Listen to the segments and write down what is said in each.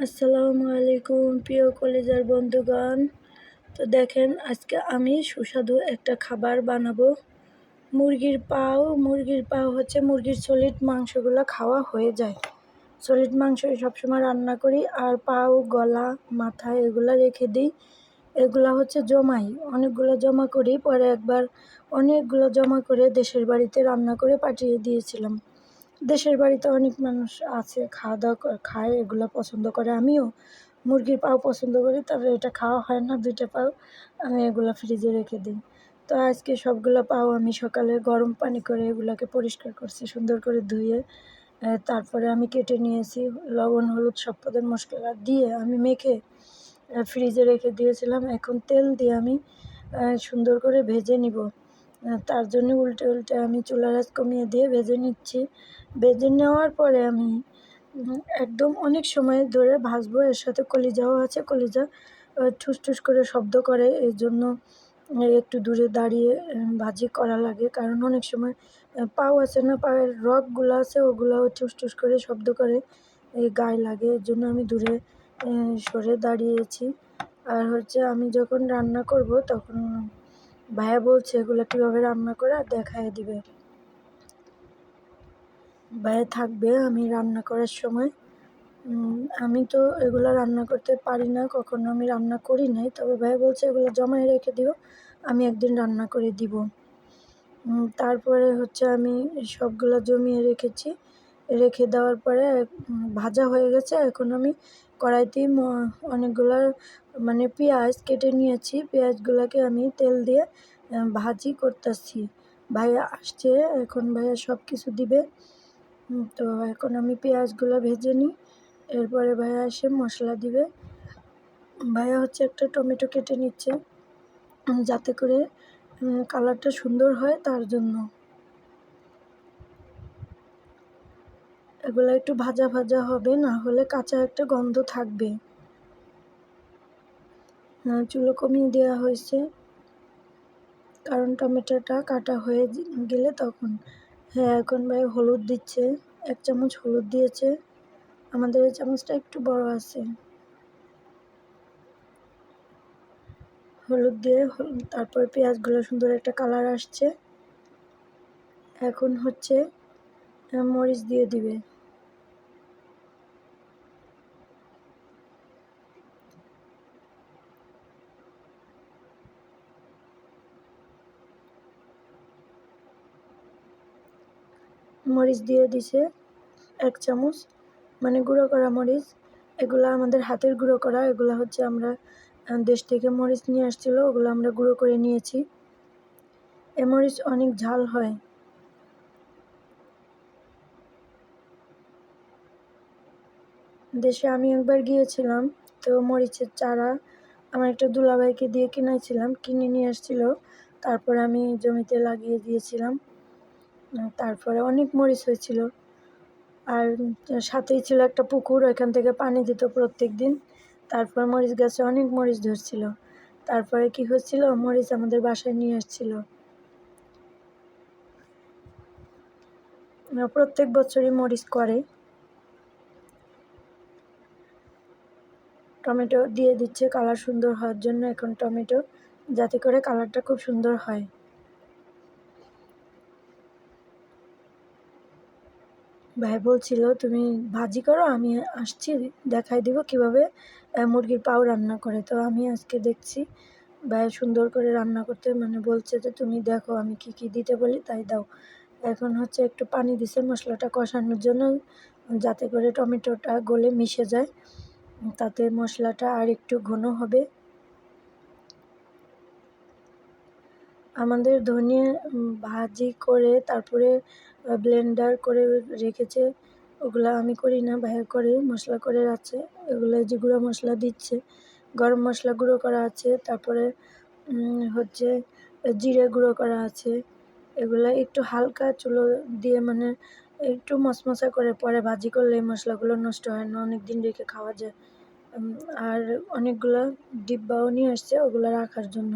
আসসালামু আলাইকুম প্রিয় কলেজার বন্ধুগণ। তো দেখেন, আজকে আমি সুস্বাদু একটা খাবার বানাবো। মুরগির পাও হচ্ছে মুরগির সলিড মাংসগুলো খাওয়া হয়ে যায়। সলিড মাংস সবসময় রান্না করি, আর পাও, গলা, মাথা এগুলো রেখে দিই। এগুলো হচ্ছে জমাই, অনেকগুলো জমা করি। পরে একবার অনেকগুলো জমা করে দেশের বাড়িতে রান্না করে পাঠিয়ে দিয়েছিলাম। দেশের বাড়িতে অনেক মানুষ আছে, খাওয়া দাওয়া খায়, এগুলো পছন্দ করে। আমিও মুরগির পাও পছন্দ করি, তবে এটা খাওয়া হয় না, 2টা পাও আমি এগুলো ফ্রিজে রেখে দিই। তো আজকে সবগুলো পাও আমি সকালে গরম পানি করে এগুলোকে পরিষ্কার করছি, সুন্দর করে ধুয়ে। তারপরে আমি কেটে নিয়েছি, লবণ, হলুদ, সব পদের মশলা দিয়ে আমি মেখে ফ্রিজে রেখে দিয়েছিলাম। এখন তেল দিয়ে আমি সুন্দর করে ভেজে নিব। তার জন্য উল্টে উল্টে আমি চুলার আঁচ কমিয়ে দিয়ে ভেজে নিচ্ছি। ভেজে নেওয়ার পরে আমি একদম অনেক সময় ধরে ভাজবো। এর সাথে কলিজাও আছে, কলিজা ঠুস ঠুস করে শব্দ করে, এই জন্য একটু দূরে দাঁড়িয়ে ভাজি করা লাগে। কারণ অনেক সময় পাও আছে না, পায়ের রগগুলো আছে, ওগুলোও ঠুস ঠুস করে শব্দ করে, এই গায়ে লাগে। এর জন্য আমি দূরে সরে দাঁড়িয়েছি। আর হচ্ছে আমি যখন রান্না করব তখন ভাইয়া বলছে এগুলো কীভাবে রান্না করে দেখায় দিবে। ভাইয়া থাকবে আমি রান্না করার সময়। আমি তো এগুলো রান্না করতে পারি না, কখনো আমি রান্না করি নাই। তবে ভাইয়া বলছে এগুলো জমায়ে রেখে দিও, আমি একদিন রান্না করে দিব। তারপরে হচ্ছে আমি সবগুলো জমিয়ে রেখেছি। রেখে দেওয়ার পরে ভাজা হয়ে গেছে। এখন আমি কড়াইতেই অনেকগুলো মানে পেঁয়াজ কেটে নিয়েছি। পেঁয়াজগুলোকে আমি তেল দিয়ে ভাজি করতেছি। ভাইয়া আসছে, এখন ভাইয়া সব কিছু দিবে। তো এখন আমি পেঁয়াজগুলো ভেজে নিই, এরপরে ভাইয়া এসে মশলা দিবে। ভাইয়া হচ্ছে একটা টমেটো কেটে নিচ্ছে, যাতে করে কালারটা সুন্দর হয়, তার জন্য। এগুলো একটু ভাজা ভাজা হবে, না হলে কাঁচা একটা গন্ধ থাকবে। চুলো কমিয়ে দেওয়া হয়েছে, কারণ টমেটোটা কাটা হয়ে গেলে তখন। হ্যাঁ, এখন ভাই হলুদ দিচ্ছে, 1 চামচ হলুদ দিয়েছে। আমাদের এই চামচটা একটু বড় আছে। হলুদ দিয়ে তারপর পেঁয়াজগুলো সুন্দর একটা কালার আসছে। এখন হচ্ছে মরিচ দিয়ে দিবে। মরিচ দিয়ে দিছে 1 চামচ, মানে গুঁড়ো করা মরিচ। এগুলো আমাদের হাতের গুঁড়ো করা, এগুলো হচ্ছে আমরা দেশ থেকে মরিচ নিয়ে আসছিল, ওগুলো আমরা গুঁড়ো করে নিয়েছি। এ মরিচ অনেক ঝাল হয়। দেশে আমি একবার গিয়েছিলাম, তো মরিচের চারা আমার একটা দুলাভাইকে দিয়ে কিনেছিলাম, কিনে নিয়ে আসছিল। তারপরে আমি জমিতে লাগিয়ে দিয়েছিলাম। তারপরে অনেক মরিচ হয়েছিল। আর সাথেই ছিল একটা পুকুর, ওইখান থেকে পানি দিত প্রত্যেক দিন। তারপর মরিচ গাছে অনেক মরিচ ধরছিল। তারপরে কি হচ্ছিল, মরিচ আমাদের বাসায় নিয়ে আসছিল। প্রত্যেক বছরই মরিচ করে। টমেটো দিয়ে দিচ্ছে কালার সুন্দর হওয়ার জন্য। এখন টমেটো, যাতে করে কালারটা খুব সুন্দর হয়। ভাই বলছিল তুমি ভাজি করো, আমি আসছি, দেখাই দিব কিভাবে মুরগির পাও রান্না করে। তো আমি আজকে দেখছি ভাই সুন্দর করে রান্না করতে, মানে বলছে যে তুমি দেখো আমি কি কি দিতে বলি তাই দাও। এখন হচ্ছে একটু পানি দিছে মশলাটা কষানোর জন্য, যাতে করে টমেটোটা গলে মিশে যায়, তাতে মশলাটা আর একটু ঘন হবে। আমাদের ধনিয়া ভাজি করে তারপরে ব্লেন্ডার করে রেখেছে, ওগুলো আমি করি না, ভাইয়া করে মশলা করে আছে। এগুলো যে গুঁড়ো মশলা দিচ্ছে, গরম মশলা গুঁড়ো করা আছে, তারপরে হচ্ছে জিরে গুঁড়ো করা আছে। এগুলো একটু হালকা চুলো দিয়ে, মানে একটু মশমশা করে পরে ভাজি করলে এই মশলাগুলো নষ্ট হয় না, অনেক দিন রেখে খাওয়া যায়। আর অনেকগুলো ডিব্বাও নিয়ে আসছে ওগুলো রাখার জন্য।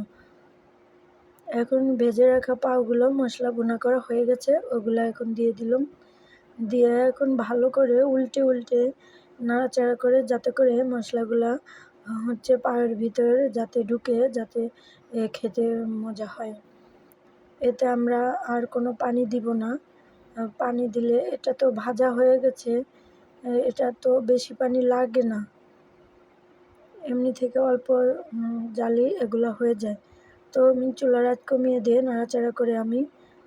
এখন ভেজে রাখা পাওগুলো মশলা ভুনা করা হয়ে গেছে, ওগুলো এখন দিয়ে দিলাম। দিয়ে এখন ভালো করে উল্টে উল্টে নাড়াচাড়া করে যাতে করে মশলাগুলা হচ্ছে পায়ের ভিতরে যাতে ঢুকে, যাতে খেতে মজা হয়। এতে আমরা আর কোনো পানি দিব না। পানি দিলে এটা তো ভাজা হয়ে গেছে, এটা তো বেশি পানি লাগে না, এমনি থেকে অল্প জালেই এগুলো হয়ে যায়। তো আমি চুলার আঁচ কমিয়ে দিয়ে নাড়াচাড়া করে আমি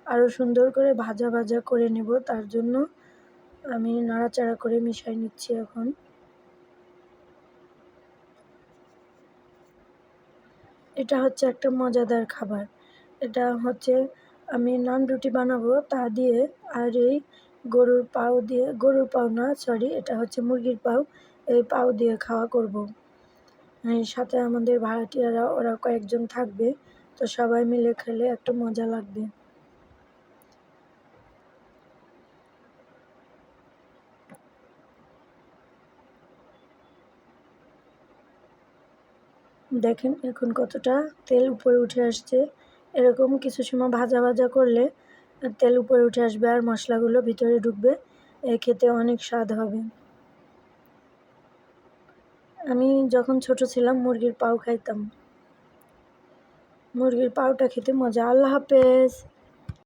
আরও সুন্দর করে ভাজা ভাজা করে নেব, তার জন্য আমি নাড়াচাড়া করে মিশিয়ে নিচ্ছি এখন। এটা হচ্ছে একটা মজাদার খাবার। এটা হচ্ছে আমি নান রুটি বানাবো তা দিয়ে, আর এই গরুর পাও দিয়ে, গরুর পাও না সরি, এটা হচ্ছে মুরগির পাও, এই পাও দিয়ে খাওয়া করব। এর সাথে আমাদের ভাড়াটিয়ারা ওরা কয়েকজন থাকবে, তো সবাই মিলে খেলে একটু মজা লাগবে। দেখেন এখন কতটা তেল উপরে উঠে আসছে। এরকম কিছু সময় ভাজা ভাজা করলে তেল উপরে উঠে আসবে আর মশলাগুলো ভিতরে ঢুকবে, খেতে অনেক স্বাদ হবে। আমি যখন ছোট ছিলাম মুরগির পাও খাইতাম। মুরগির পাওটা খেতে মজা। আল্লাহ হাফেজ।